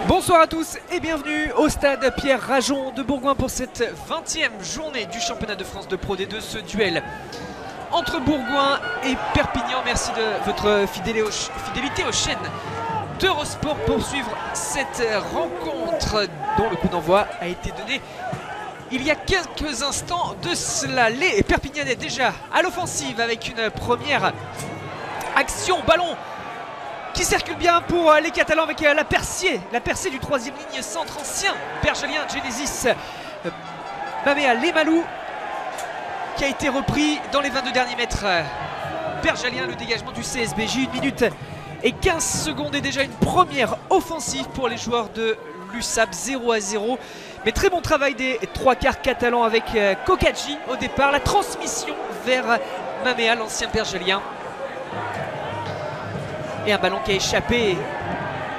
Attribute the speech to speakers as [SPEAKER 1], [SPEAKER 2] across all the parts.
[SPEAKER 1] Bonsoir à tous et bienvenue au stade Pierre Rajon de Bourgoin pour cette 20e journée du championnat de France de Pro D2, ce duel entre Bourgoin et Perpignan. Merci de votre fidélité aux chaînes d'Eurosport pour suivre cette rencontre dont le coup d'envoi a été donné il y a quelques instants de cela. Les Perpignanais déjà à l'offensive avec une première action, ballon qui circule bien pour les Catalans avec la percée du troisième ligne centre ancien Bergelien Genesis Mamea Lemalou qui a été repris dans les 22 derniers mètres. Bergelien, le dégagement du CSBJ, 1 minute et 15 secondes et déjà une première offensive pour les joueurs de l'USAP, 0-0. Mais très bon travail des trois quarts catalans avec Kokadji au départ, la transmission vers Mamea, l'ancien Bergelien. Et un ballon qui a échappé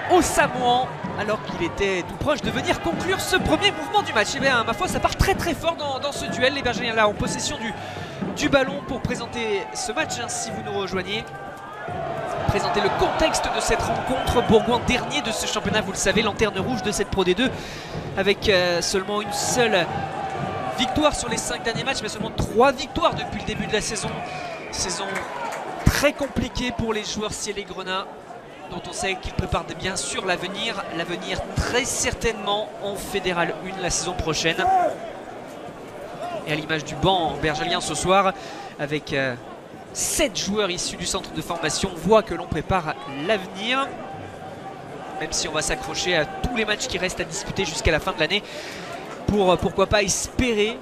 [SPEAKER 1] au Samoan alors qu'il était tout proche de venir conclure ce premier mouvement du match. Et bien, ma foi, ça part très fort dans ce duel. Les Bergeliens là en possession du ballon pour présenter ce match, hein, si vous nous rejoignez. Présenter le contexte de cette rencontre. Bourgoin dernier de ce championnat, vous le savez, lanterne rouge de cette Pro D2 avec seulement une seule victoire sur les 5 derniers matchs, mais seulement 3 victoires depuis le début de la saison. Saison très compliqué pour les joueurs ciel-et-grenat, dont on sait qu'ils préparent bien sûr l'avenir très certainement en Fédéral 1 la saison prochaine. Et à l'image du banc bergelien ce soir, avec 7 joueurs issus du centre de formation, on voit que l'on prépare l'avenir, même si on va s'accrocher à tous les matchs qui restent à disputer jusqu'à la fin de l'année pour pourquoi pas espérer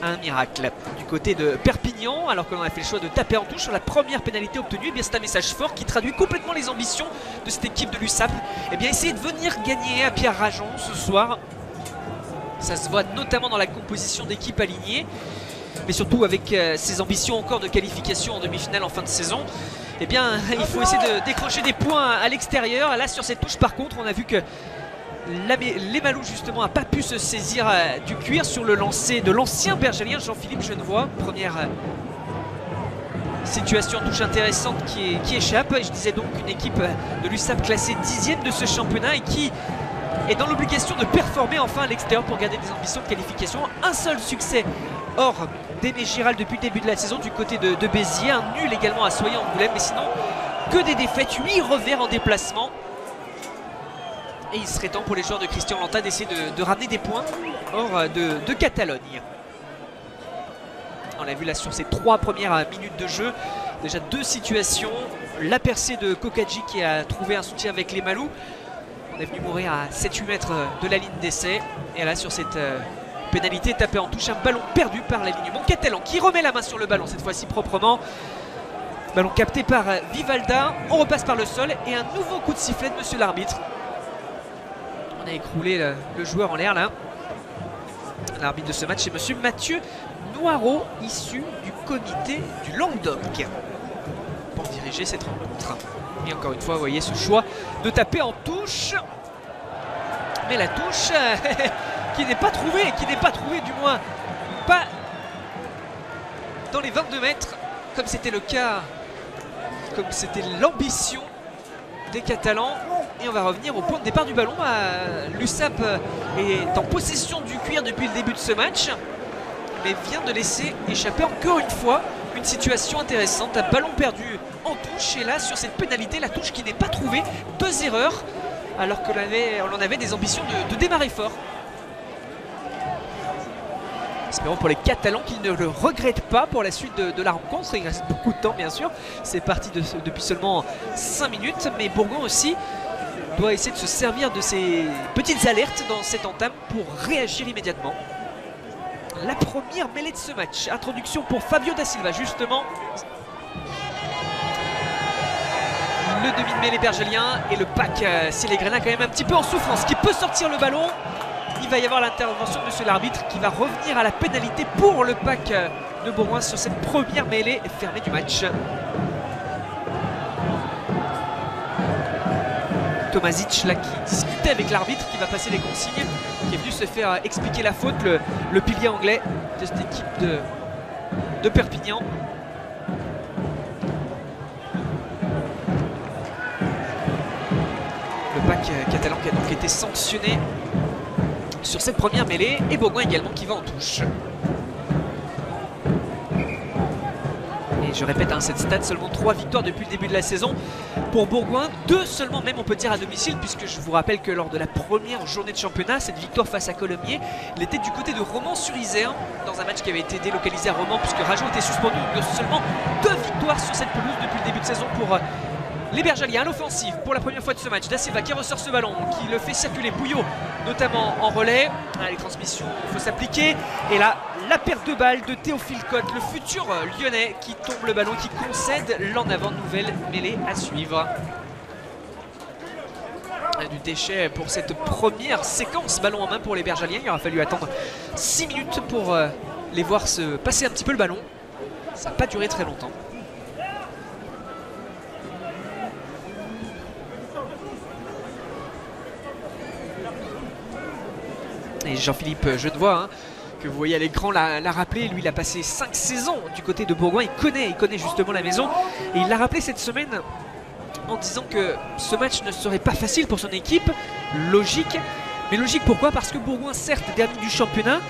[SPEAKER 1] un miracle. Du côté de Perpignan, alors que l'on a fait le choix de taper en touche sur la première pénalité obtenue, c'est un message fort qui traduit complètement les ambitions de cette équipe de l'USAP. Et bien essayer de venir gagner à Pierre Rajon ce soir. Ça se voit notamment dans la composition d'équipe alignée, mais surtout avec ses ambitions encore de qualification en demi-finale en fin de saison. Et bien il faut essayer de décrocher des points à l'extérieur. Là sur cette touche par contre, on a vu que Lemalou justement n'a pas pu se saisir du cuir sur le lancer de l'ancien Bergelien Jean-Philippe Genevois. Première situation touche intéressante qui échappe. Je disais donc une équipe de l'USAP classée 10e de ce championnat et qui est dans l'obligation de performer enfin à l'extérieur pour garder des ambitions de qualification. Un seul succès hors d'Aimé Giral depuis le début de la saison du côté de Béziers. Un nul également à Soyez-en-Angoulême, mais sinon que des défaites, 8 revers en déplacement. Et il serait temps pour les joueurs de Christian Lanta d'essayer de ramener des points hors de Catalogne. On l'a vu là sur ces 3 premières minutes de jeu. Déjà 2 situations. La percée de Kokadji qui a trouvé un soutien avec les Malou. On est venu mourir à 7-8 mètres de la ligne d'essai. Et là sur cette pénalité tapée en touche, un ballon perdu par l'alignement catalan qui remet la main sur le ballon cette fois-ci proprement. Ballon capté par Vivalda. On repasse par le sol et un nouveau coup de sifflet de monsieur l'arbitre. On a écroulé le joueur en l'air là. L'arbitre de ce match est monsieur Mathieu Noireau, issu du comité du Languedoc, pour diriger cette rencontre. Et encore une fois, vous voyez ce choix de taper en touche. Mais la touche qui n'est pas trouvée du moins pas dans les 22 mètres, comme c'était le cas, comme c'était l'ambition des Catalans. Et on va revenir au point de départ du ballon. L'USAP est en possession du cuir depuis le début de ce match, mais vient de laisser échapper encore une fois une situation intéressante. Un ballon perdu en touche, et là sur cette pénalité, la touche qui n'est pas trouvée. 2 erreurs alors que l'on avait des ambitions de démarrer fort. Espérons pour les Catalans qu'ils ne le regrettent pas pour la suite de la rencontre. Il reste beaucoup de temps bien sûr, c'est parti depuis seulement 5 minutes, mais Bourgoin aussi doit essayer de se servir de ces petites alertes dans cette entame pour réagir immédiatement. La première mêlée de ce match. Introduction pour Fabio da Silva justement. Le demi de mêlée bergelien et le pack ciel-et-grenat quand même un petit peu en souffrance, qui peut sortir le ballon. Il va y avoir l'intervention de monsieur l'arbitre qui va revenir à la pénalité pour le pack de Bourgoin sur cette première mêlée fermée du match. Tomasic là qui discutait avec l'arbitre, qui va passer les consignes, qui est venu se faire expliquer la faute, le pilier anglais de cette équipe de Perpignan. Pack catalan qui a donc été sanctionné sur cette première mêlée. Et Bourgoin également qui va en touche. Et je répète, hein, cette stat, seulement 3 victoires depuis le début de la saison pour Bourgoin, 2 seulement même on peut dire à domicile, puisque je vous rappelle que lors de la première journée de championnat, cette victoire face à Colomiers, il était du côté de Romans-sur-Isère, dans un match qui avait été délocalisé à Romans puisque Rajon était suspendu. Donc seulement 2 victoires sur cette pelouse depuis le début de saison pour les Bergaliens. À l'offensive pour la première fois de ce match, Da Silva qui ressort ce ballon, qui le fait circuler, Bouillot notamment en relais. Ah, les transmissions, il faut s'appliquer. Et là, la perte de balle de Théophile Cotte, le futur lyonnais, qui tombe le ballon, qui concède l'en avant. Nouvelle mêlée à suivre. Du déchet pour cette première séquence ballon en main pour les Bergaliens. Il aura fallu attendre 6 minutes pour les voir se passer un petit peu le ballon. Ça n'a pas duré très longtemps. Et Jean-Philippe Genevois, hein, que vous voyez à l'écran, l'a rappelé. Lui, il a passé 5 saisons du côté de Bourgoin. Il connaît justement la maison. Et il l'a rappelé cette semaine en disant que ce match ne serait pas facile pour son équipe. Logique. Mais logique pourquoi? Parce que Bourgoin, certes dernier du championnat,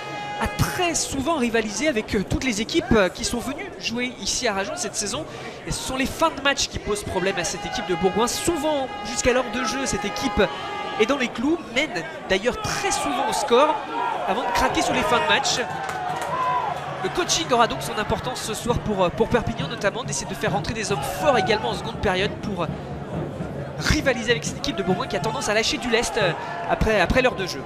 [SPEAKER 1] a très souvent rivalisé avec toutes les équipes qui sont venues jouer ici à Rajon cette saison. Et ce sont les fins de match qui posent problème à cette équipe de Bourgoin. Souvent, jusqu'à l'heure de jeu, cette équipe est dans les clous, mène d'ailleurs très souvent au score avant de craquer sur les fins de match. Le coaching aura donc son importance ce soir pour Perpignan notamment, d'essayer de faire rentrer des hommes forts également en seconde période pour rivaliser avec cette équipe de Bourgoin qui a tendance à lâcher du lest après l'heure de jeu.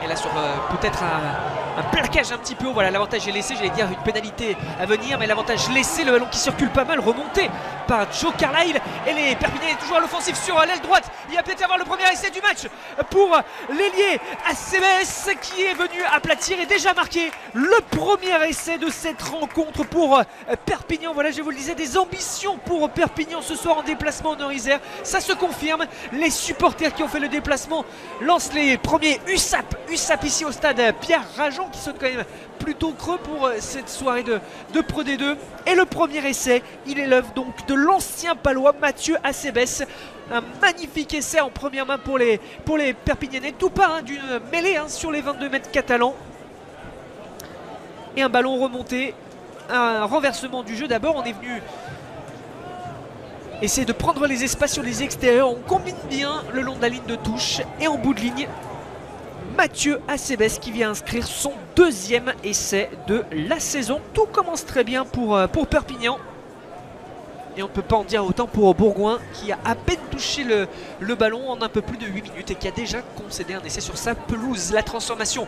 [SPEAKER 1] Et là sur peut-être un plaquage un petit peu haut, voilà, l'avantage est laissé, j'allais dire une pénalité à venir, mais l'avantage laissé, le ballon qui circule pas mal, remonté par Joe Carlyle, et les Perpignanais toujours à l'offensive sur l'aile droite. Il va peut-être y avoir le premier essai du match pour l'ailier Acebes qui est venu aplatir et déjà marqué le premier essai de cette rencontre pour Perpignan. Voilà, je vous le disais, des ambitions pour Perpignan ce soir en déplacement en Nord-Isère, ça se confirme. Les supporters qui ont fait le déplacement lancent les premiers USAP ici au stade Pierre Rajon, qui sonne quand même plutôt creux pour cette soirée de Pro D2. Et le premier essai, il est l'œuvre donc de l'ancien palois Mathieu Acebes. Un magnifique essai en première main pour les Perpignanais, tout pas hein, d'une mêlée hein, sur les 22 mètres catalans. Et un ballon remonté, un renversement du jeu. D'abord on est venu essayer de prendre les espaces sur les extérieurs, on combine bien le long de la ligne de touche et en bout de ligne Mathieu Acebes qui vient inscrire son deuxième essai de la saison. Tout commence très bien pour Perpignan. Et on ne peut pas en dire autant pour Bourgoin qui a à peine touché le ballon en un peu plus de 8 minutes et qui a déjà concédé un essai sur sa pelouse. La transformation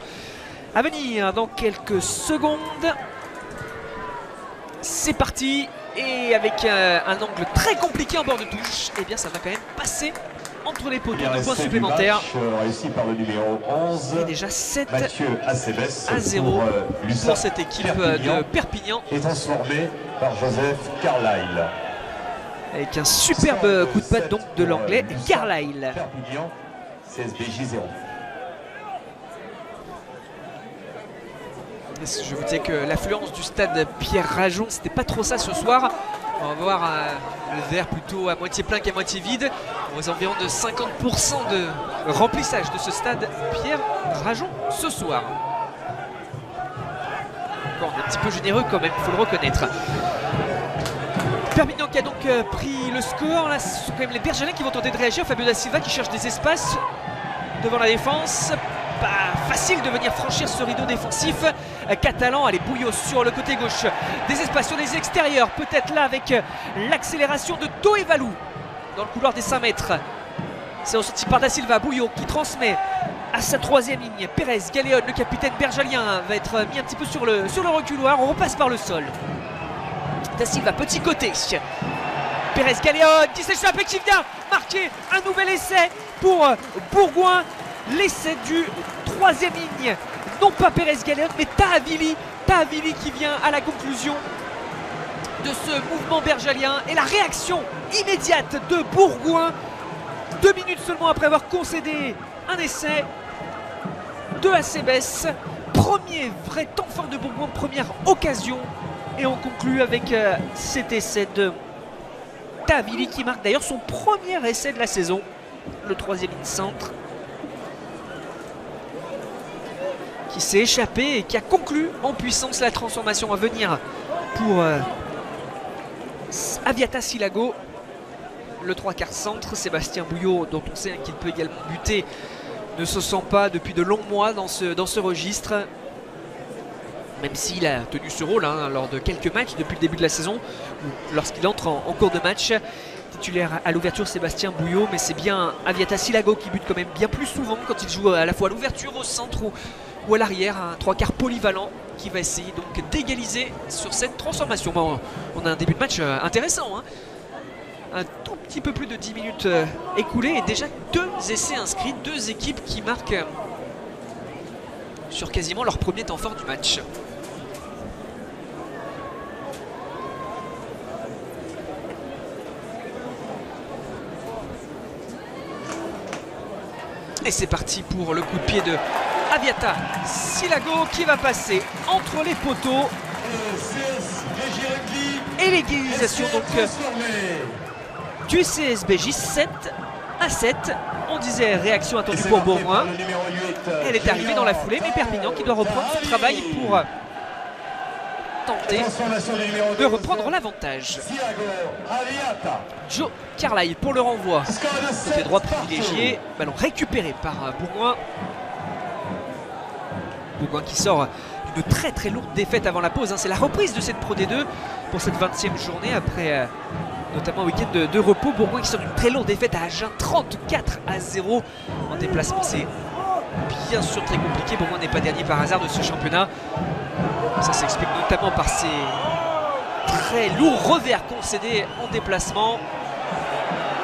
[SPEAKER 1] à venir dans quelques secondes. C'est parti. Et avec un angle très compliqué en bord de touche, et bien ça va quand même passer entre les poteaux, 2 points supplémentaires.
[SPEAKER 2] Réussi par le numéro 11.
[SPEAKER 1] Et déjà 7
[SPEAKER 2] à 0
[SPEAKER 1] pour cette équipe de Perpignan.
[SPEAKER 2] Et transformé par Joseph Carlyle.
[SPEAKER 1] Avec un superbe coup de patte donc de l'anglais Carlyle.
[SPEAKER 2] Perpignan, CSBJ 0.
[SPEAKER 1] Je vous disais que l'affluence du stade Pierre Rajon, c'était pas trop ça ce soir. On va voir le verre plutôt à moitié plein qu'à moitié vide. Aux environs de 50% de remplissage de ce stade Pierre Rajon ce soir. Bon, on est un petit peu généreux quand même, il faut le reconnaître. Perpignan qui a donc pris le score. Là, ce sont quand même les Bergaliens qui vont tenter de réagir. Fabio Da Silva qui cherche des espaces devant la défense. Pas facile de venir franchir ce rideau défensif catalan. Allez, Bouillot sur le côté gauche, des espaces sur les extérieurs, peut-être là avec l'accélération de Toevalu dans le couloir des 5 mètres. C'est ressorti par Da Silva. Bouillot qui transmet à sa troisième ligne. Pérez Galéon, le capitaine bergalien, va être mis un petit peu sur le reculoir. On repasse par le sol. Da Silva, petit côté. Pérez Galéon qui s'échappe et qui vient marquer un nouvel essai pour Bourgoin. L'essai du troisième ligne, non pas Pérez Galéon mais Tahavili qui vient à la conclusion de ce mouvement bergalien. Et la réaction immédiate de Bourgoin 2 minutes seulement après avoir concédé un essai de Acebes. Premier vrai temps fort de Bourgoin, première occasion, et on conclut avec cet essai de Tavili qui marque d'ailleurs son premier essai de la saison, le troisième in-centre, qui s'est échappé et qui a conclu en puissance la transformation à venir pour Aviata Silago. Le 3/4 centre, Sébastien Bouillot, dont on sait qu'il peut également buter, ne se sent pas depuis de longs mois dans ce registre. Même s'il a tenu ce rôle lors de quelques matchs depuis le début de la saison, ou lorsqu'il entre en cours de match. Titulaire à l'ouverture Sébastien Bouillot, mais c'est bien Aviata Silago qui bute quand même bien plus souvent quand il joue à la fois à l'ouverture, au centre ou à l'arrière. Un 3/4 polyvalent qui va essayer donc d'égaliser sur cette transformation. Bon, on a un début de match intéressant. Un tout petit peu plus de 10 minutes écoulées et déjà 2 essais inscrits, 2 équipes qui marquent sur quasiment leur premier temps fort du match. Et c'est parti pour le coup de pied de Aviata Silago qui va passer entre les poteaux. Et l'égalisation donc du CSBJ 7-7. On disait réaction attendue pour Bourgoin. Elle est arrivée dans la foulée, mais Perpignan qui doit reprendre son travail pour tenter de reprendre l'avantage. Joe Carlyle pour le renvoi. Côté droit privilégié. Ballon récupéré par Bourgoin. Bourgoin qui sort d'une très lourde défaite avant la pause. C'est la reprise de cette Pro D2 pour cette 20e journée après notamment un week-end de repos. Bourgoin qui sort d'une très lourde défaite à Agen, 34-0 en déplacement. C'est bien sûr très compliqué. Bourgoin n'est pas dernier par hasard de ce championnat. Ça s'explique notamment par ces très lourds revers concédés en déplacement,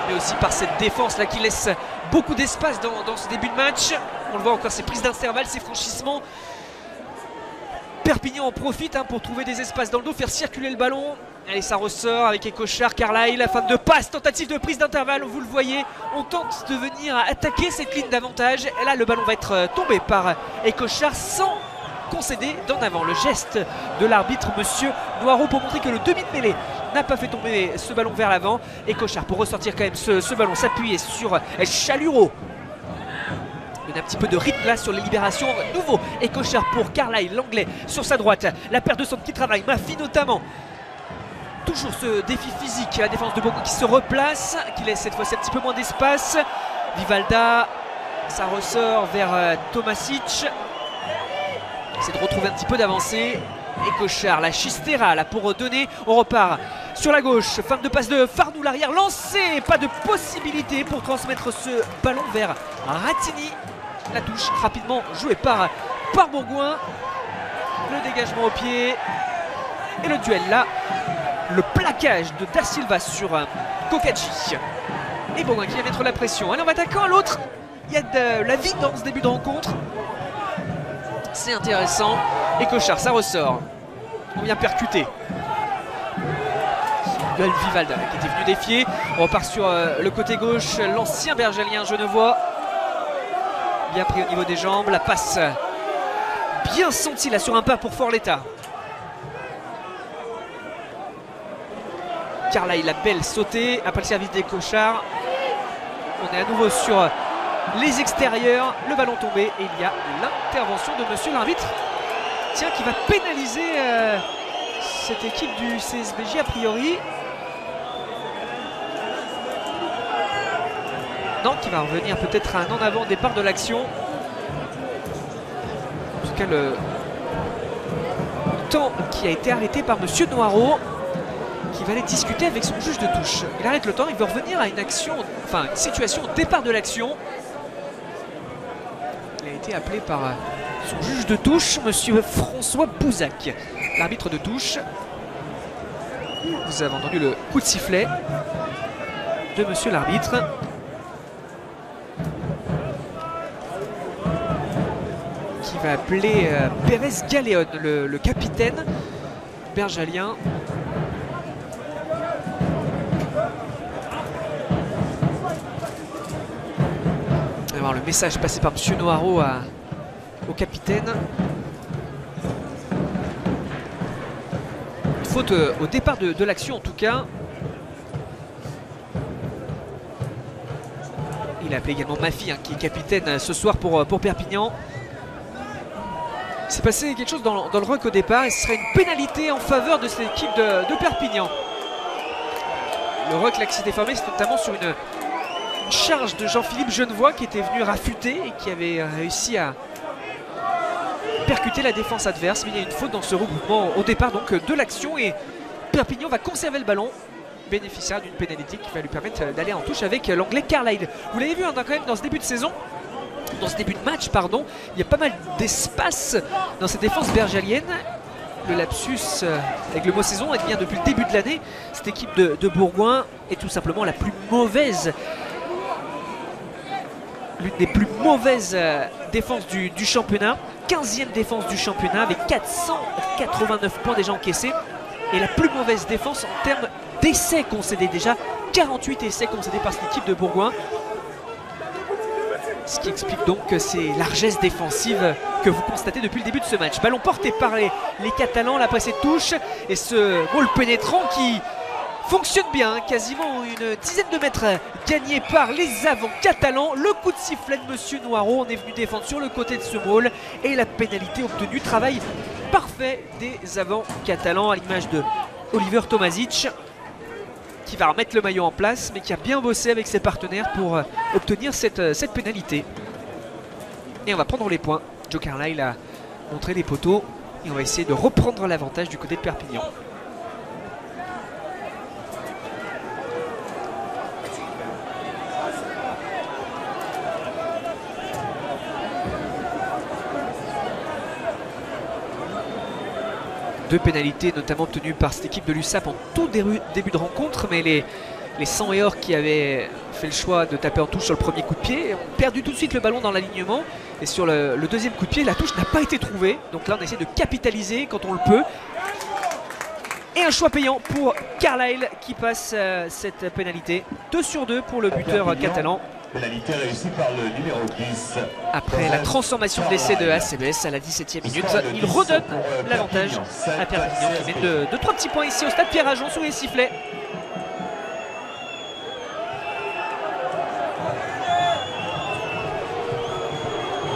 [SPEAKER 1] mais aussi par cette défense là qui laisse beaucoup d'espace dans ce début de match. On le voit encore, ces prises d'intervalle, ces franchissements. Perpignan en profite pour trouver des espaces dans le dos, faire circuler le ballon. Allez, ça ressort avec Écochard, Carlyle, la fin de passe, tentative de prise d'intervalle, vous le voyez. On tente de venir attaquer cette ligne d'avantage. Et là, le ballon va être tombé par Écochard sans concéder d'en avant. Le geste de l'arbitre, monsieur Noireau, pour montrer que le demi de mêlée n'a pas fait tomber ce ballon vers l'avant. Écochard pour ressortir quand même ce ballon, s'appuyer sur Chalureau. Un petit peu de rythme là sur les libérations. Nouveau Écochard pour Carlyle, l'anglais sur sa droite. La paire de centres qui travaille, Mafi notamment. Toujours ce défi physique, la défense de Bourgoin qui se replace, qui laisse cette fois-ci un petit peu moins d'espace. Vivalda, ça ressort vers Tomasic. C'est de retrouver un petit peu d'avancée. Écochard, la Chistera là pour donner. On repart sur la gauche. Fin de passe de Farnou, l'arrière lancé. Pas de possibilité pour transmettre ce ballon vers Ratini. La touche rapidement jouée par Bourgoin. Le dégagement au pied. Et le duel là. Le plaquage de Da Silva sur Kokadji. Et Bourgoin qui va mettre la pression. Allez, on va attaquant à l'autre. Il y a de la vie dans ce début de rencontre. C'est intéressant. Écochard, ça ressort. On vient percuter. Duel Vivalda qui était venu défier. On repart sur le côté gauche. L'ancien bergalien genevois. Bien pris au niveau des jambes. La passe bien sentie là sur un pas pour Forletta. Carlyle, la belle sautée. Après le service d'Écochard. On est à nouveau sur les extérieurs, le ballon tombé et il y a l'intervention de monsieur l'arbitre, tiens, qui va pénaliser cette équipe du CSBJ a priori. Non, qui va revenir peut-être à un en avant départ de l'action. En tout cas, le temps qui a été arrêté par monsieur Noireau, qui va aller discuter avec son juge de touche. Il arrête le temps, il veut revenir à une action, enfin une situation au départ de l'action. Il a été appelé par son juge de touche, monsieur François Bouzac, l'arbitre de touche. Vous avez entendu le coup de sifflet de monsieur l'arbitre. Qui va appeler Pérez Galéon, le capitaine bergalien. Le message passé par monsieur Noireau au capitaine. Une faute au départ de l'action en tout cas. Il a appelé également Mafi, qui est capitaine ce soir pour Perpignan. Il s'est passé quelque chose dans le ruck au départ et ce serait une pénalité en faveur de cette équipe de Perpignan. Le ruck là qui s'était formé, c'est notamment sur une charge de Jean-Philippe Genevois qui était venu rafuter et qui avait réussi à percuter la défense adverse. Mais il y a une faute dans ce regroupement au départ donc de l'action et Perpignan va conserver le ballon, bénéficiaire d'une pénalité qui va lui permettre d'aller en touche avec l'anglais Carlyle. Vous l'avez vu quand même dans ce début de saison, dans ce début de match, pardon, il y a pas mal d'espace dans cette défense bergalienne. Le lapsus avec le mot saison est bien depuis le début de l'année. Cette équipe de Bourgoin est tout simplement la plus mauvaise, l'une des plus mauvaises défenses du championnat. 15e défense du championnat avec 489 points déjà encaissés. Et la plus mauvaise défense en termes d'essais concédés, déjà 48 essais concédés par cette équipe de Bourgoin. Ce qui explique donc ces largesses défensives que vous constatez depuis le début de ce match. Ballon porté par les Catalans, la passée de touche et ce goal pénétrant qui fonctionne bien, quasiment une dizaine de mètres gagnés par les avants catalans. Le coup de sifflet de Monsieur Noirot, on est venu défendre sur le côté de ce goal et la pénalité obtenue. Travail parfait des avants catalans à l'image de Oliver Tomasic, qui va remettre le maillot en place mais qui a bien bossé avec ses partenaires pour obtenir cette pénalité. Et on va prendre les points. Joe Carlyle a montré les poteaux et on va essayer de reprendre l'avantage du côté de Perpignan. Deux pénalités notamment obtenues par cette équipe de l'USAP en tout début de rencontre, mais les 100 et or qui avaient fait le choix de taper en touche sur le premier coup de pied ont perdu tout de suite le ballon dans l'alignement. Et sur le deuxième coup de pied, la touche n'a pas été trouvée. Donc là, on essaie de capitaliser quand on le peut. Et un choix payant pour Carlyle qui passe cette pénalité. 2 sur 2 pour le buteur catalan.
[SPEAKER 2] Pénalité réussie par le numéro 10.
[SPEAKER 1] Après la transformation de l'essai de ACBS à la 17e minute, il redonne l'avantage à Perpignan qui mène de 3 petits points ici au stade Pierre-Ajon sous les sifflets.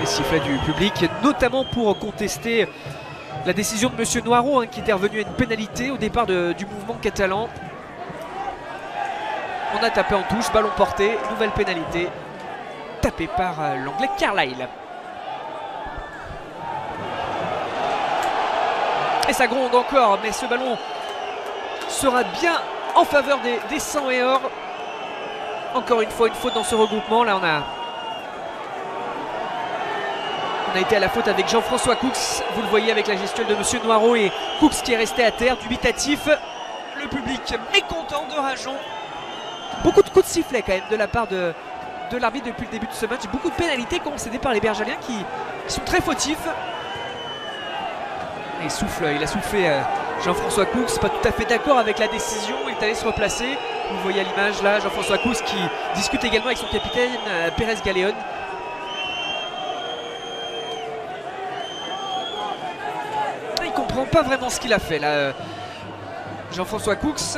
[SPEAKER 1] Les sifflets du public, notamment pour contester la décision de Monsieur Noirot qui était revenu à une pénalité au départ du mouvement catalan. On a tapé en touche, ballon porté, nouvelle pénalité, tapé par l'anglais Carlyle. Et ça gronde encore, mais ce ballon sera bien en faveur des 100 et or. Encore une fois, une faute dans ce regroupement. Là, on a été à la faute avec Jean-François Cooks. Vous le voyez avec la gestuelle de Monsieur Noirot et Cooks qui est resté à terre, dubitatif. Le public mécontent de Rajon. Beaucoup de coups de sifflet quand même de la part de l'arbitre depuis le début de ce match. Beaucoup de pénalités concédées par les Bergaliens qui sont très fautifs. Et il a soufflé Jean-François Cooks, pas tout à fait d'accord avec la décision. Il est allé se replacer. Vous voyez à l'image là Jean-François Cooks qui discute également avec son capitaine Pérez Galéon. Il comprend pas vraiment ce qu'il a fait là, Jean-François Cooks.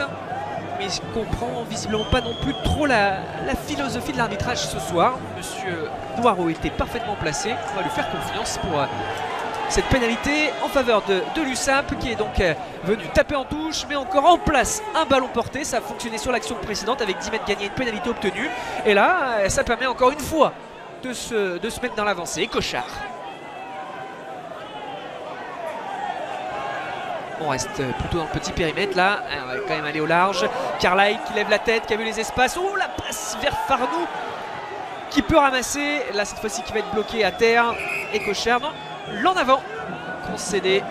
[SPEAKER 1] Mais il ne comprend visiblement pas non plus trop la philosophie de l'arbitrage ce soir. Monsieur Noirot était parfaitement placé. On va lui faire confiance pour cette pénalité en faveur de l'USAP qui est donc venu taper en touche, mais encore en place un ballon porté. Ça a fonctionné sur l'action précédente avec 10 mètres gagnés, une pénalité obtenue. Et là, ça permet encore une fois de se mettre dans l'avancée. Cochard. On reste plutôt dans le petit périmètre là, on va quand même aller au large. Carlyle qui lève la tête, qui a vu les espaces. Oh, la passe vers Farnou qui peut ramasser. Là cette fois-ci qui va être bloqué à terre. Et Cochard, non, l'en avant concédé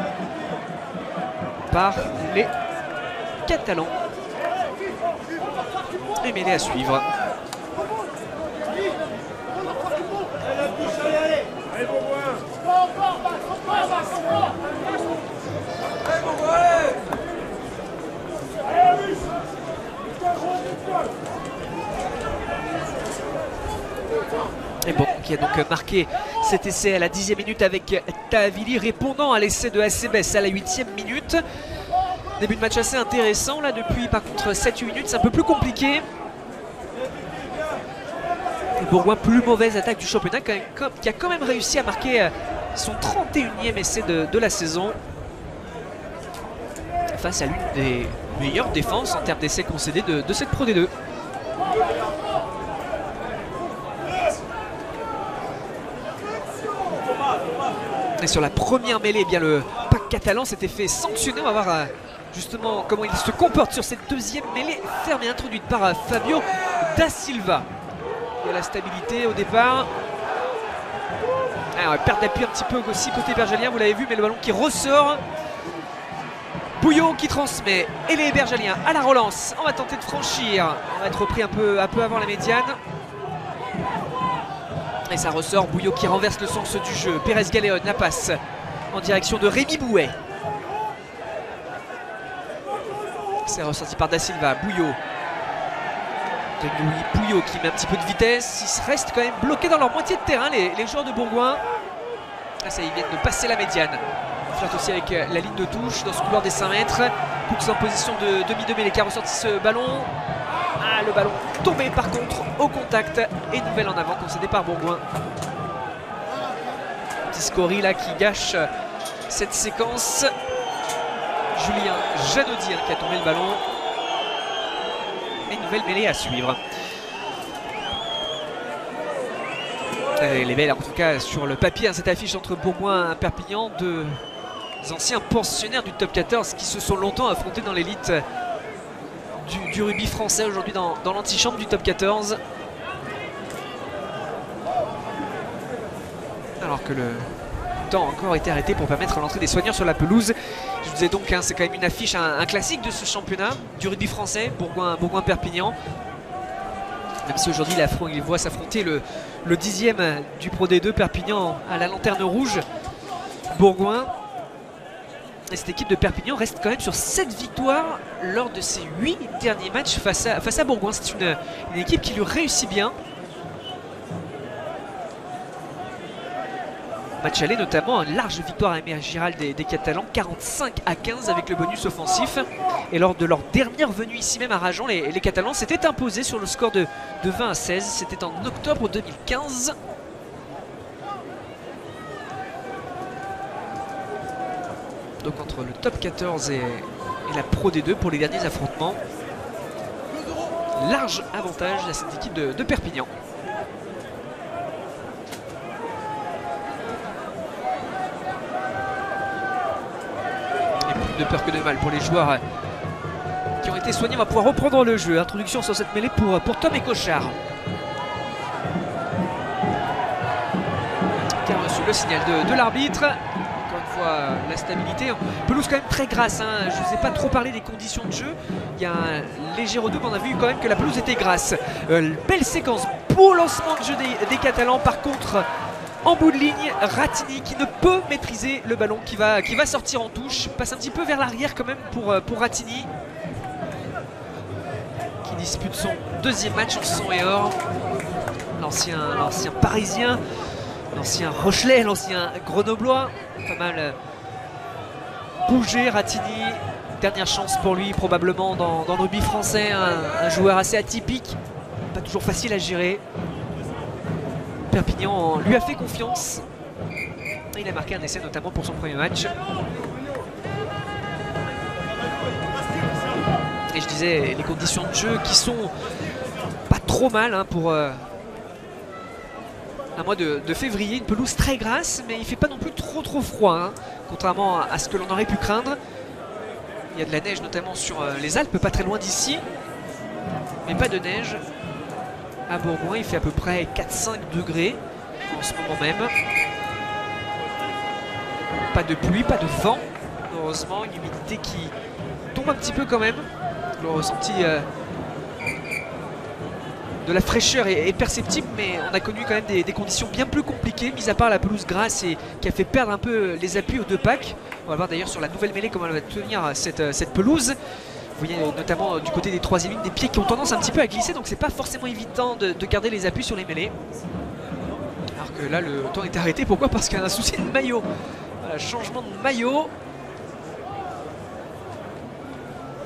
[SPEAKER 1] par les Catalans. Et mêlée à suivre. Et bon, qui a donc marqué cet essai à la 10e minute avec Tahavili répondant à l'essai de ACBS à la 8e minute. Début de match assez intéressant là depuis par contre 7-8 minutes, c'est un peu plus compliqué. Et Bourgoin, plus mauvaise attaque du championnat, qui a quand même réussi à marquer son 31e essai de la saison. Face à l'une des meilleures défenses en termes d'essais concédés de cette Pro D2. Et sur la première mêlée, eh bien le pack catalan s'était fait sanctionner. On va voir justement comment il se comporte sur cette deuxième mêlée ferme et introduite par Fabio da Silva. Il y a la stabilité au départ. Alors, perte d'appui un petit peu aussi côté bergalien, vous l'avez vu, mais le ballon qui ressort. Bouillot qui transmet, et les bergaliens à la relance. On va tenter de franchir. On va être repris un peu avant la médiane. Et ça ressort, Bouillot qui renverse le sens du jeu. Pérez Galéon, la passe en direction de Rémi Bouet. C'est ressorti par da Silva, Bouillot. Bouillot qui met un petit peu de vitesse. Ils restent quand même bloqués dans leur moitié de terrain, les joueurs de Bourgoin. Ah, ça, ils viennent de passer la médiane. On flirte aussi avec la ligne de touche dans ce couloir des 5 mètres. Cooks en position de demi-2 mêlée qui a ressorti ce ballon. Ah, le ballon tombé par contre au contact. Et nouvelle en avant concédée par Bourgoin. Petit scorie là qui gâche cette séquence. Julien Janaudy qui a tombé le ballon. Et une nouvelle mêlée à suivre. Et les belles en tout cas sur le papier, cette affiche entre Bourgoin et Perpignan, deux anciens pensionnaires du top 14 qui se sont longtemps affrontés dans l'élite du rugby français, aujourd'hui dans l'antichambre du top 14. Alors que le temps a encore été arrêté pour permettre l'entrée des soigneurs sur la pelouse. Je vous disais donc, c'est quand même une affiche, un classique de ce championnat du rugby français, Bourgoin-Perpignan. Même si aujourd'hui il voit s'affronter le 10e du Pro D2, Perpignan à la lanterne rouge, Bourgoin. Et cette équipe de Perpignan reste quand même sur 7 victoires lors de ses 8 derniers matchs face à Bourgoin. C'est une équipe qui lui réussit bien. Match aller notamment, une large victoire à Aimé Giral des Catalans, 45-15 avec le bonus offensif. Et lors de leur dernière venue ici même à Rajan, les Catalans s'étaient imposés sur le score de 20-16. C'était en octobre 2015. Donc entre le top 14 et la Pro D2 pour les derniers affrontements. Large avantage à cette équipe de Perpignan. De peur que de mal pour les joueurs qui ont été soignés. On va pouvoir reprendre le jeu. Introduction sur cette mêlée pour Tom et Cochard, qui a reçu le signal de l'arbitre. Encore une fois, la stabilité. Pelouse quand même très grasse, hein. Je ne vous ai pas trop parlé des conditions de jeu. Il y a un léger redouble. On a vu quand même que la pelouse était grasse. Belle séquence, beau lancement de jeu des Catalans. Par contre, en bout de ligne, Ratini qui ne peut maîtriser le ballon, qui va sortir en touche. Passe un petit peu vers l'arrière quand même pour Ratini, qui dispute son deuxième match en son et or. L'ancien parisien, l'ancien Rochelais, l'ancien grenoblois. Pas mal bougé Ratini. Dernière chance pour lui probablement dans le rugby français. Un joueur assez atypique, pas toujours facile à gérer. Perpignan lui a fait confiance. Il a marqué un essai notamment pour son premier match. Et je disais, les conditions de jeu qui sont pas trop mal hein, pour un mois de février. Une pelouse très grasse, mais il fait pas non plus trop froid, hein, contrairement à ce que l'on aurait pu craindre. Il y a de la neige notamment sur les Alpes, pas très loin d'ici, mais pas de neige. À Bourgoin, il fait à peu près 4-5 degrés en ce moment même. Pas de pluie, pas de vent. Heureusement, une humidité qui tombe un petit peu quand même. Le ressenti de la fraîcheur est perceptible, mais on a connu quand même des conditions bien plus compliquées, mis à part la pelouse grasse et qui a fait perdre un peu les appuis aux deux packs. On va voir d'ailleurs sur la nouvelle mêlée comment elle va tenir cette pelouse. Vous voyez notamment du côté des troisième lignes des pieds qui ont tendance un petit peu à glisser, donc c'est pas forcément évident de garder les appuis sur les mêlées. Alors que là le temps est arrêté, pourquoi? Parce qu'il y a un souci de maillot. Voilà, changement de maillot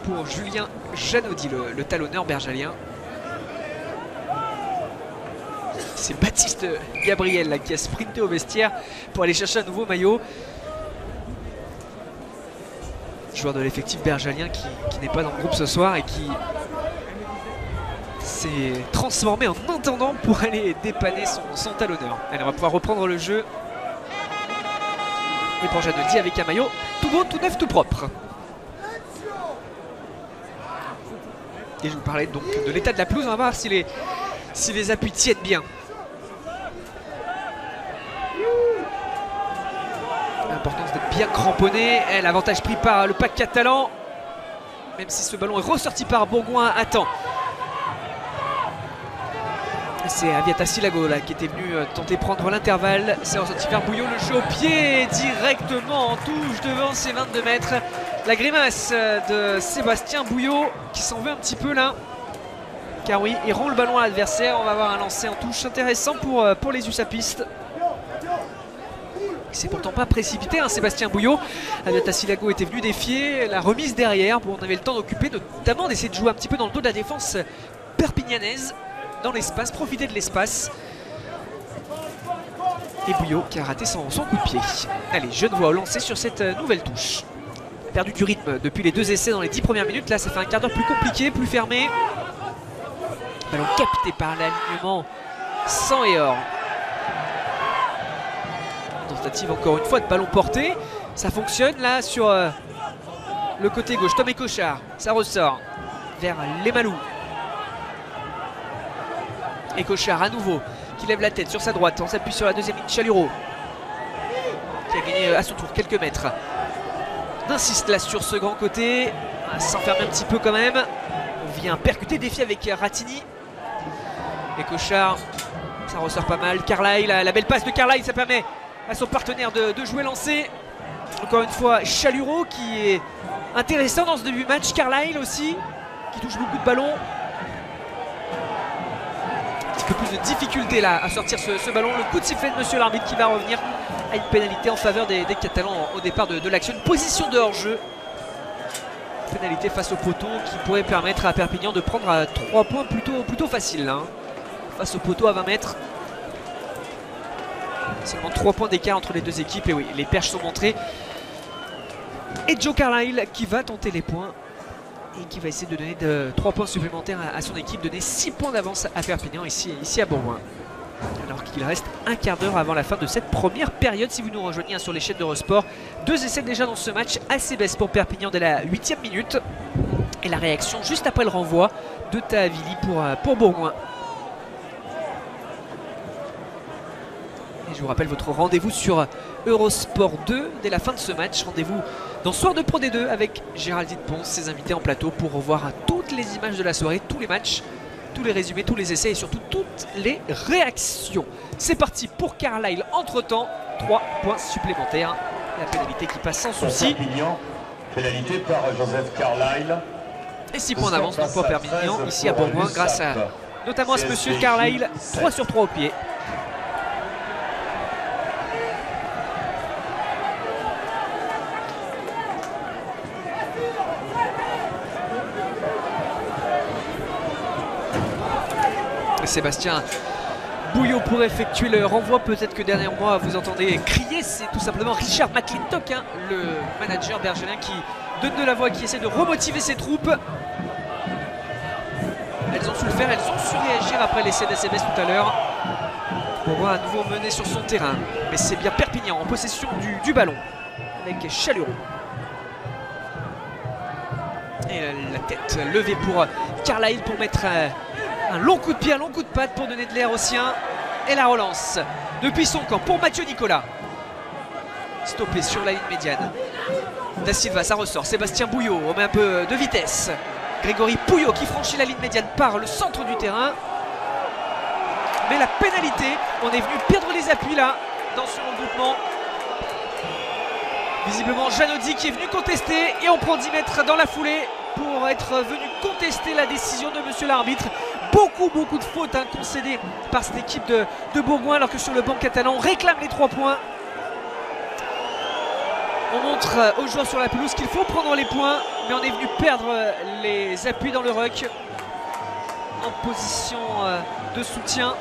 [SPEAKER 1] pour Julien Janaudy, le talonneur bergalien. C'est Baptiste Gabriel là, qui a sprinté au vestiaire pour aller chercher un nouveau maillot. Joueur de l'effectif bergalien qui n'est pas dans le groupe ce soir et qui s'est transformé en intendant pour aller dépanner son talonneur. Allez, on va pouvoir reprendre le jeu. Et pour Janody avec un maillot tout beau, tout neuf, tout propre. Et je vous parlais donc de l'état de la pelouse. On va voir si les appuis tiennent bien. L'importance d'être bien cramponné. L'avantage pris par le pack catalan. Même si ce ballon est ressorti par Bourgoin à temps. C'est Aviata Silago là, qui était venu tenter de prendre l'intervalle. C'est ressorti vers Bouillot, le jeu au pied directement en touche devant ses 22 mètres. La grimace de Sébastien Bouillot qui s'en veut un petit peu là. Car oui, il rend le ballon à l'adversaire. On va avoir un lancer en touche intéressant pour les USAPistes. C'est pourtant pas précipité, hein, Sébastien Bouillot. Aviata Silago était venu défier la remise derrière. Bon, on avait le temps d'occuper, notamment d'essayer de jouer un petit peu dans le dos de la défense perpignanaise. Dans l'espace, profiter de l'espace. Et Bouillot qui a raté son coup de pied. Allez, Genevois au lancer sur cette nouvelle touche. Perdu du rythme depuis les 2 essais dans les 10 premières minutes. Là, ça fait un quart d'heure plus compliqué, plus fermé. Ballon capté par l'alignement sang et or. Tentative encore une fois de ballon porté. Ça fonctionne là sur le côté gauche. Tom et Cochard, ça ressort vers les Malous. Et Cochard à nouveau qui lève la tête sur sa droite. On s'appuie sur la deuxième ligne. Chaluro qui a gagné à son tour quelques mètres. On insiste là sur ce grand côté. On s'enferme un petit peu quand même. On vient percuter, défi avec Ratini. Et Cochard, ça ressort pas mal. Carlyle, la belle passe de Carlyle, ça permet à son partenaire de jouer lancé. Encore une fois, Chaluro qui est intéressant dans ce début de match. Carlyle aussi qui touche beaucoup de ballons. Un peu plus de difficulté là à sortir ce ballon. Le coup de sifflet de monsieur l'arbitre qui va revenir à une pénalité en faveur des Catalans au départ de l'action. Une position de hors-jeu. Pénalité face au poteau qui pourrait permettre à Perpignan de prendre 3 points plutôt facile hein. Face au poteau à 20 mètres. Seulement 3 points d'écart entre les deux équipes. Et oui, les perches sont montrées. Et Joe Carlyle qui va tenter les points. Et qui va essayer de donner 3 points supplémentaires à son équipe, donner 6 points d'avance à Perpignan ici à Bourgoin. Alors qu'il reste un quart d'heure avant la fin de cette première période. Si vous nous rejoignez sur les chaînes d'Eurosport, 2 essais déjà dans ce match, assez baisse pour Perpignan dès la 8e minute. Et la réaction juste après le renvoi de Tahavili pour Bourgoin. Et je vous rappelle votre rendez-vous sur Eurosport 2 dès la fin de ce match. Rendez-vous dans Soir de Pro D2 avec Géraldine Ponce, ses invités en plateau pour revoir toutes les images de la soirée, tous les matchs, tous les résumés, tous les essais et surtout toutes les réactions. C'est parti pour Carlyle. Entre-temps, 3 points supplémentaires. La pénalité qui passe sans souci.
[SPEAKER 2] Pénalité par Joseph Carlyle.
[SPEAKER 1] Et 6 points d'avance donc pour Perpignan ici à Bourgoin grâce notamment à ce monsieur Carlyle. 3 sur 3 au pied. Sébastien Bouillot pour effectuer le renvoi. Peut-être que dernièrement vous entendez crier, c'est tout simplement Richard McClintock hein, le manager bergelin qui donne de la voix, qui essaie de remotiver ses troupes. Elles ont su le faire, elles ont su réagir après l'essai d'ACBS tout à l'heure. On voit à nouveau mené sur son terrain, mais c'est bien Perpignan en possession du ballon avec Chaluro. Et la tête levée pour Carlyle pour mettre un long coup de pied, un long coup de patte pour donner de l'air aux siens. Et la relance depuis son camp pour Mathieu Nicolas. Stoppé sur la ligne médiane. Da Silva, ça ressort. Sébastien Bouillot, on met un peu de vitesse. Grégory Pouillot qui franchit la ligne médiane par le centre du terrain. Mais la pénalité, on est venu perdre les appuis là, dans ce regroupement. Visiblement Janody qui est venu contester et on prend 10 mètres dans la foulée pour être venu contester la décision de monsieur l'arbitre. Beaucoup de fautes hein, concédées par cette équipe de Bourgoin alors que sur le banc catalan on réclame les 3 points. On montre aux joueurs sur la pelouse qu'il faut prendre les points, mais on est venu perdre les appuis dans le ruck en position de soutien.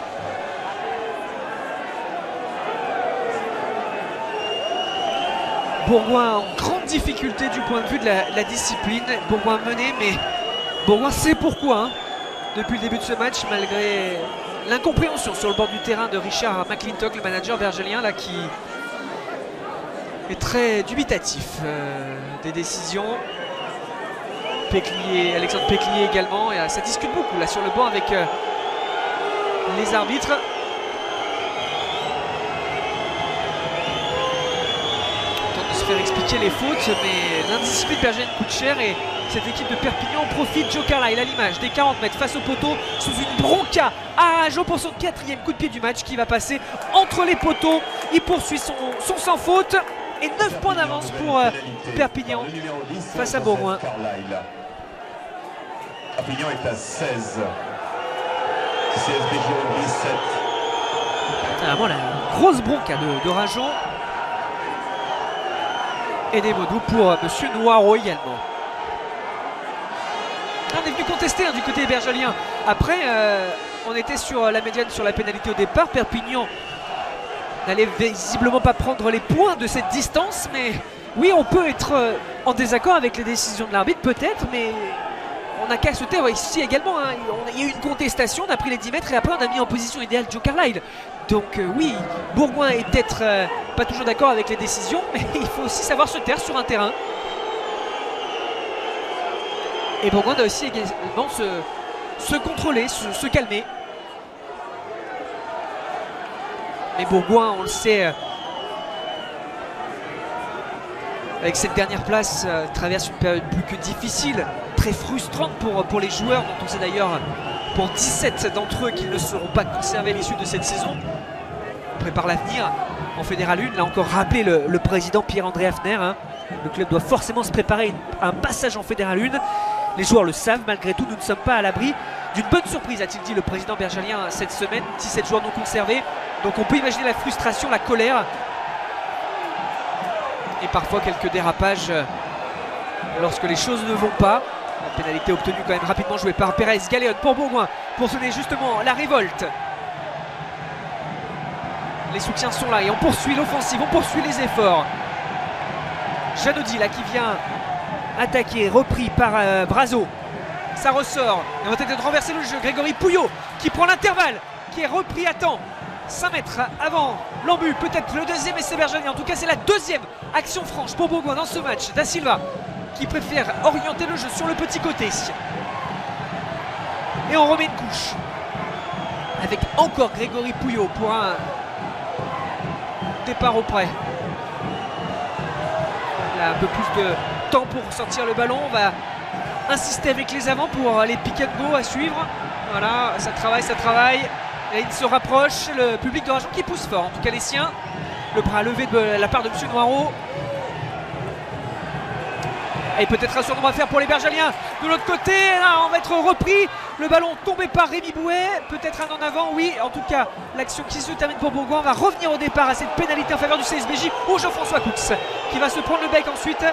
[SPEAKER 1] Bourgoin en grande difficulté du point de vue de la discipline. Bourgoin mené, mais Bourgoin sait pourquoi. Hein. Depuis le début de ce match, malgré l'incompréhension sur le bord du terrain de Richard McClintock, le manager bergelien, là, qui est très dubitatif des décisions. Alexandre Péclier également, et ça discute beaucoup là sur le banc avec les arbitres. On tente de se faire expliquer les fautes, mais l'indiscipline bergelienne coûte cher et cette équipe de Perpignan en profite. Joe Carlyle à l'image des 40 mètres face au poteau sous une bronca à Arajo pour son 4e coup de pied du match qui va passer entre les poteaux. Il poursuit son sans faute et 9 points d'avance pour Perpignan face à Bourgoin.
[SPEAKER 2] Perpignan est à 16. CSBJ 17.
[SPEAKER 1] Ah, voilà, une grosse bronca de Rajon. Et des mots doux pour Monsieur Noiro également. On est venu contester du côté bergelien. Après, on était sur la médiane sur la pénalité au départ. Perpignan n'allait visiblement pas prendre les points de cette distance. Mais oui, on peut être en désaccord avec les décisions de l'arbitre, peut-être, mais on n'a qu'à se taire ici également. Hein. Il y a eu une contestation, on a pris les 10 mètres et après on a mis en position idéale Joe Carlyle. Donc oui, Bourgoin est peut-être pas toujours d'accord avec les décisions, mais il faut aussi savoir se taire sur un terrain. Et Bourgoin doit aussi également se contrôler, se calmer. Mais Bourgoin, on le sait, avec cette dernière place, traverse une période plus que difficile, très frustrante pour les joueurs, dont on sait d'ailleurs pour 17 d'entre eux qu'ils ne seront pas conservés à l'issue de cette saison. On prépare l'avenir en Fédéral 1, l'a encore rappelé le président Pierre-André Hafner. Hein. Le club doit forcément se préparer à un passage en Fédéral 1. Les joueurs le savent, malgré tout, nous ne sommes pas à l'abri d'une bonne surprise, a-t-il dit le président bergelien cette semaine. 17 joueurs non conservés, donc on peut imaginer la frustration, la colère et parfois quelques dérapages lorsque les choses ne vont pas. La pénalité obtenue quand même rapidement jouée par Pérez. Galéon pour Bourgoin pour sonner justement la révolte. Les soutiens sont là et on poursuit l'offensive, on poursuit les efforts. Janodi là qui vient attaquer, repris par Brazo. Ça ressort. Et on va tenter de renverser le jeu. Grégory Pouillot qui prend l'intervalle, qui est repris à temps. 5 mètres avant l'embut, peut-être le deuxième essai bergelien. En tout cas, c'est la deuxième action franche pour Bourgoin dans ce match. Da Silva qui préfère orienter le jeu sur le petit côté. Et on remet une couche. Avec encore Grégory Pouillot pour un départ auprès. Là, un peu plus de temps pour sortir le ballon. On va insister avec les avants pour les pick and go à suivre. Voilà, ça travaille. Et il se rapproche, le public de Rajon qui pousse fort, en tout cas les siens. Le bras levé de la part de M. Noiro. Et peut-être un surnombre à faire pour les bergeliens. De l'autre côté, là, on va être repris. Le ballon tombé par Rémi Bouet. Peut-être un en avant, oui. En tout cas, l'action qui se termine pour Bourgoin. On va revenir au départ à cette pénalité en faveur du CSBJ. Ou Jean-François Coux qui va se prendre le bec ensuite.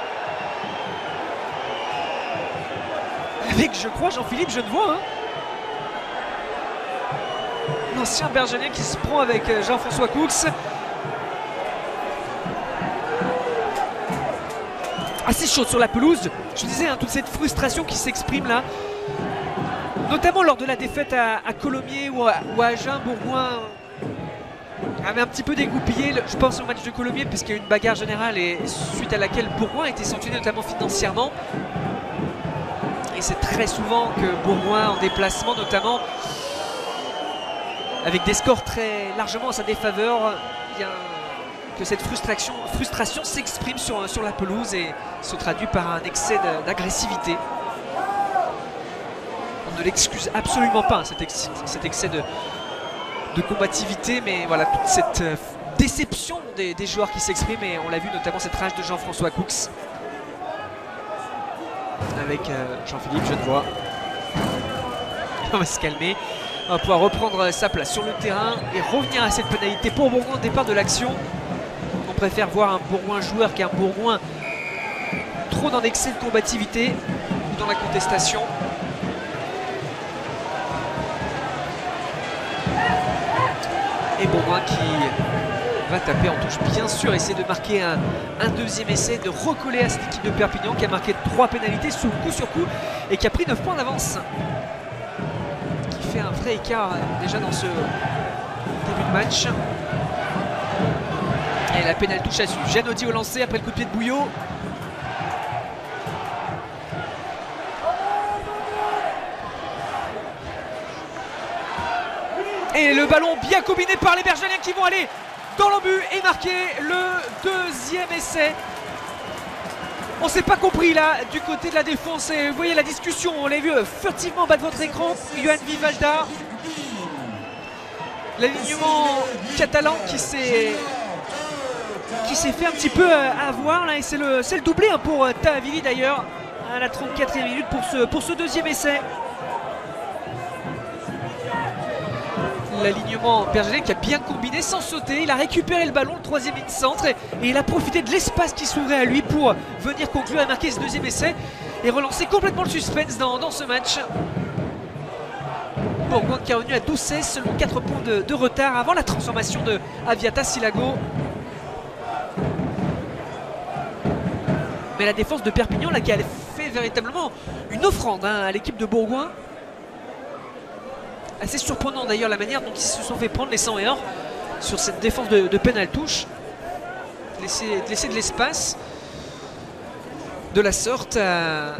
[SPEAKER 1] Avec, je crois, Jean-Philippe Genevois. Hein. L'ancien bergelien qui se prend avec Jean-François Coux. Assez chaud sur la pelouse. Je disais, hein, toute cette frustration qui s'exprime là, notamment lors de la défaite à Colomiers ou à Agen. Bourgoin avait un petit peu dégoupillé, je pense, au match de Colomiers, puisqu'il y a eu une bagarre générale et suite à laquelle Bourgoin a été sanctionné notamment financièrement. Et c'est très souvent que Bourgoin en déplacement notamment, avec des scores très largement en sa défaveur, que cette frustration s'exprime sur la pelouse et se traduit par un excès d'agressivité. On ne l'excuse absolument pas, cet excès de combativité, mais voilà, toute cette déception des joueurs qui s'expriment, et on l'a vu notamment cette rage de Jean-François Coux avec Jean-Philippe Genevois. On va se calmer. On va pouvoir reprendre sa place sur le terrain et revenir à cette pénalité pour Bourgoin au départ de l'action. On préfère voir un Bourgoin joueur qu'un Bourgoin trop dans l'excès de combativité ou dans la contestation. Et Bourgoin qui va taper en touche, bien sûr, essayer de marquer un deuxième essai, de recoller à cette équipe de Perpignan qui a marqué 3 pénalités sur coup et qui a pris 9 points d'avance. Qui fait un vrai écart déjà dans ce début de match. Et la pénale touche à suivre. Janodi au lancer après le coup de pied de Bouillot. Et le ballon bien combiné par les Bergeliens qui vont aller dans l'embut et marquer le deuxième essai. On s'est pas compris là du côté de la défense. Et vous voyez la discussion, on l'a vu furtivement en bas de votre écran. Johan Vivalda. L'alignement catalan qui s'est fait un petit peu avoir là. Et c'est le doublé hein, pour Tahavili d'ailleurs à la 34e minute pour ce deuxième essai. L'alignement bergelien qui a bien combiné sans sauter, il a récupéré le ballon, le troisième ligne centre et il a profité de l'espace qui s'ouvrait à lui pour venir conclure et marquer ce deuxième essai et relancer complètement le suspense dans ce match. Bourgoin qui est revenu à 12-16, seulement 4 points de retard avant la transformation de Aviata Silago. Mais la défense de Perpignan là, qui a fait véritablement une offrande hein, à l'équipe de Bourgoin. Assez surprenant d'ailleurs la manière dont ils se sont fait prendre les 101 sur cette défense de pénal touche. Laisser de l'espace de la sorte à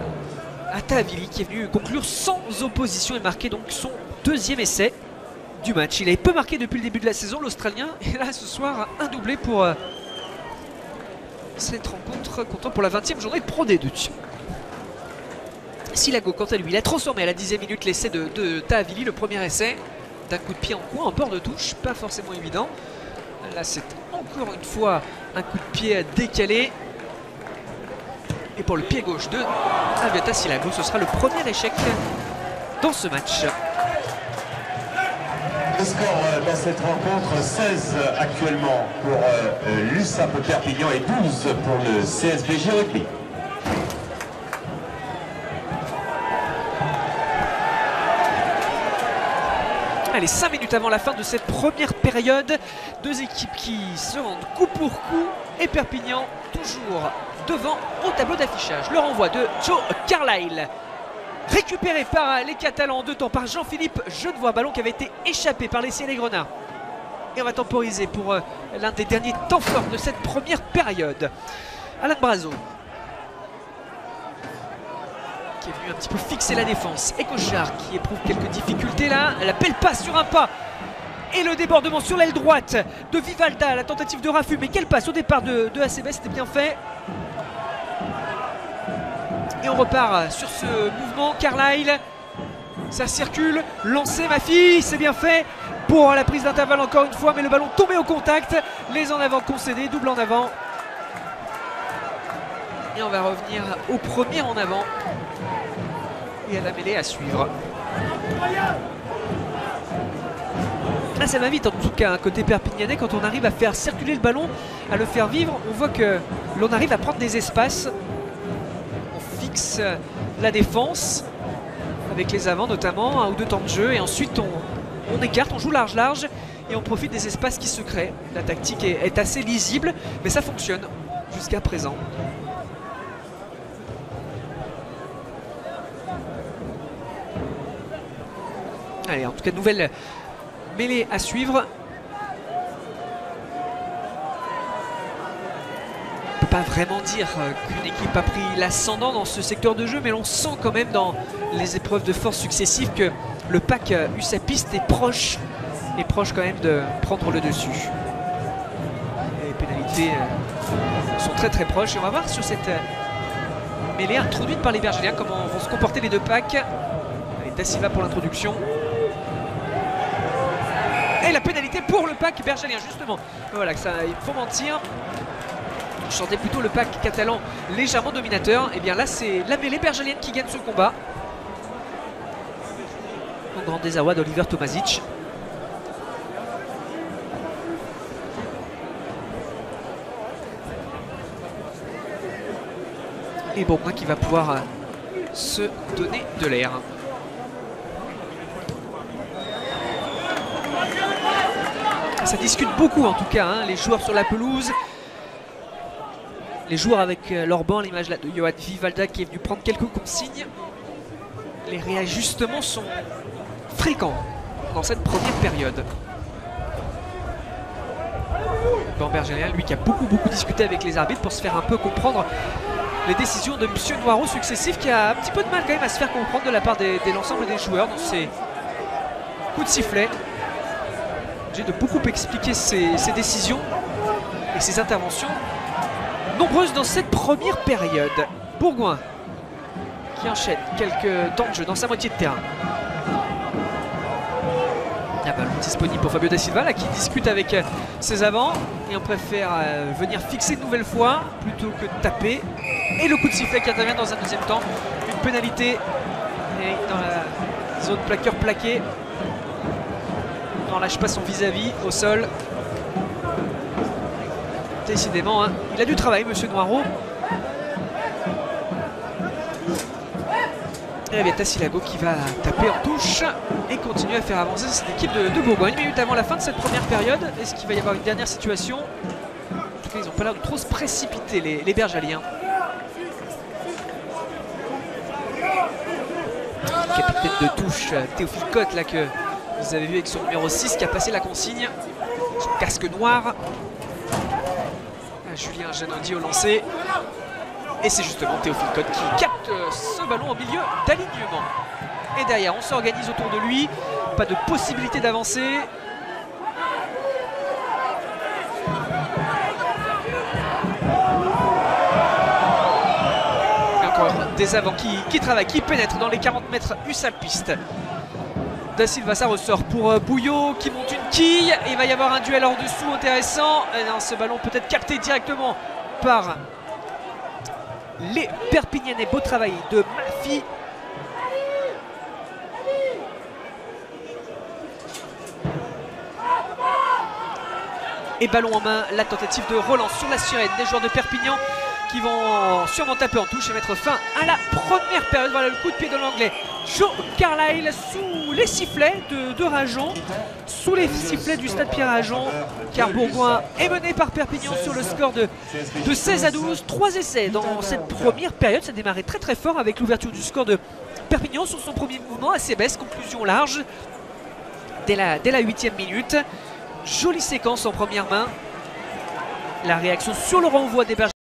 [SPEAKER 1] Tahavili qui est venu conclure sans opposition et marquer donc son deuxième essai du match. Il avait peu marqué depuis le début de la saison l'Australien et là ce soir un doublé pour cette rencontre comptant pour la 20e journée de Pro D2. Silago quant à lui, il a transformé à la 10e minute l'essai de Tahavili, le premier essai d'un coup de pied en coin, en bord de touche, pas forcément évident. Là c'est encore une fois un coup de pied décalé. Et pour le pied gauche de Aviata Silago, ce sera le premier échec dans ce match.
[SPEAKER 2] Le score dans cette rencontre, 16 actuellement pour l'USAP Perpignan et 12 pour le CSBJ Rugby.
[SPEAKER 1] Allez, 5 minutes avant la fin de cette première période, deux équipes qui se rendent coup pour coup et Perpignan toujours devant au tableau d'affichage. Le renvoi de Joe Carlyle, récupéré par les Catalans en 2 temps par Jean-Philippe Genevois, ballon qui avait été échappé par les Ciel-et-Grenats. Et on va temporiser pour l'un des derniers temps forts de cette première période. Alan Brazo, qui est venu un petit peu fixer la défense. Et Cochard qui éprouve quelques difficultés là. La belle passe sur un pas. Et le débordement sur l'aile droite de Vivalda. La tentative de Rafu. Mais quelle passe au départ de ACB. C'était bien fait. Et on repart sur ce mouvement. Carlyle. Ça circule. Lancé ma fille. C'est bien fait. Pour la prise d'intervalle encore une fois. Mais le ballon tombé au contact. Les en avant concédés. Double en avant. Et on va revenir au premier en avant. Et à la mêlée à suivre. Là ça va vite en tout cas, côté perpignanais, quand on arrive à faire circuler le ballon, à le faire vivre, on voit que l'on arrive à prendre des espaces. On fixe la défense, avec les avants notamment, 1 ou 2 temps de jeu, et ensuite on écarte, on joue large, et on profite des espaces qui se créent. La tactique est assez lisible, mais ça fonctionne jusqu'à présent. Allez, en tout cas, nouvelle mêlée à suivre. On ne peut pas vraiment dire qu'une équipe a pris l'ascendant dans ce secteur de jeu, mais l'on sent quand même dans les épreuves de force successives que le pack USAPiste est proche quand même de prendre le dessus. Les pénalités sont très proches. Et on va voir sur cette mêlée introduite par les Bergeliens comment vont se comporter les deux packs. Allez, Da Silva pour l'introduction. Et la pénalité pour le pack bergelien justement. Voilà, que ça, il faut mentir. Je sentais plutôt le pack catalan légèrement dominateur. Et bien là c'est la mêlée bergelienne qui gagne ce combat. Au grand désarroi d'Oliver Tomasic. Et Bourgoin qui va pouvoir se donner de l'air. Ça discute beaucoup en tout cas, hein, les joueurs sur la pelouse. Les joueurs avec leur banc, l'image là de Johan Vivalda qui est venu prendre quelques consignes. Les réajustements sont fréquents dans cette première période. Bamberg général, lui qui a beaucoup discuté avec les arbitres pour se faire un peu comprendre les décisions de M. Noirot successifs, qui a un petit peu de mal quand même à se faire comprendre de la part de l'ensemble des joueurs dans ses coups de sifflet. J'ai de beaucoup expliquer ses décisions et ses interventions nombreuses dans cette première période. Bourgoin qui enchaîne quelques temps de jeu dans sa moitié de terrain. Il y a un ballon disponible pour Fabio Da Silva là, qui discute avec ses avants et on préfère venir fixer une nouvelle fois plutôt que de taper. Et le coup de sifflet qui intervient dans un deuxième temps. Une pénalité et dans la zone plaqueur plaqué. On lâche pas son vis-à-vis au sol. Décidément, hein, il a du travail, monsieur Noirot. Et bien Tassilago qui va taper en touche et continuer à faire avancer cette équipe de Bourgogne. Une minute avant la fin de cette première période, est-ce qu'il va y avoir une dernière situation? En tout cas, ils n'ont pas l'air de trop se précipiter, les Bergaliens. Capitaine de touche, Théophile Cotte, là, que vous avez vu avec son numéro 6 qui a passé la consigne, son casque noir. Julien Janodi au lancer. Et c'est justement Théophile Cotte qui capte ce ballon au milieu d'alignement. Et derrière, on s'organise autour de lui. Pas de possibilité d'avancer. Encore des avants qui travaillent, qui pénètrent dans les 40 mètres USAP piste. Da Silva, ça ressort pour Bouillot qui monte une quille. Et il va y avoir un duel en dessous intéressant. Et non, ce ballon peut être capté directement par les Perpignanais. Beau travail de Mafi. Et ballon en main, la tentative de relance sur la sirène des joueurs de Perpignan qui vont sûrement taper en touche et mettre fin à la première période. Voilà le coup de pied de l'anglais Joe Carlyle sous les sifflets de Rajon, sous les sifflets du stade Pierre-Rajon, car Bourgoin est mené par Perpignan sur le score de 16-12. 3 essais dans cette première période, ça a démarré très fort avec l'ouverture du score de Perpignan sur son premier mouvement, assez baisse, conclusion large dès la 8e minute. Jolie séquence en première main, la réaction sur le renvoi des Bergers.